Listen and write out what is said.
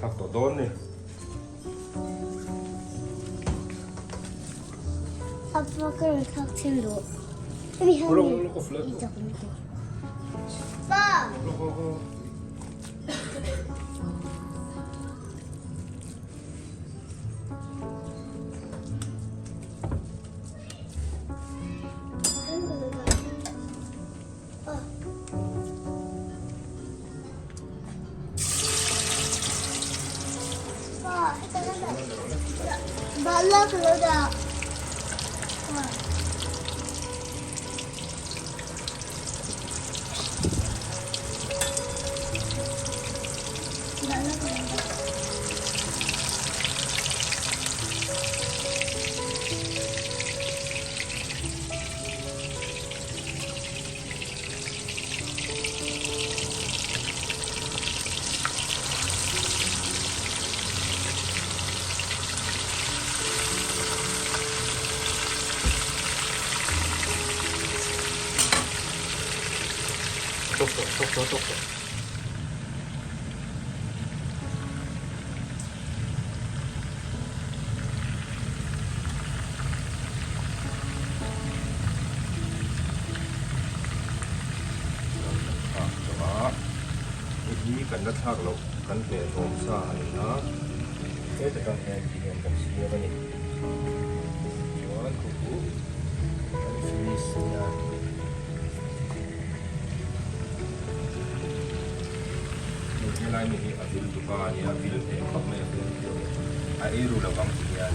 탁 또 넣었네. 아빠 그럼 탁칠로. 우리 올라 형이 올라 플랫. 이쪽 밑에. 아빠. 올라. 아빠, 말라 그러자. 말라 그러자. 똑똑. Coba ini kan dah thak lo kan pe rom sa ni na ke ta kan hai ki kan si ba ni jual kuku kan finish ya ni lai ni abil duka ni abil pe khap me pe a eru la bang ti ya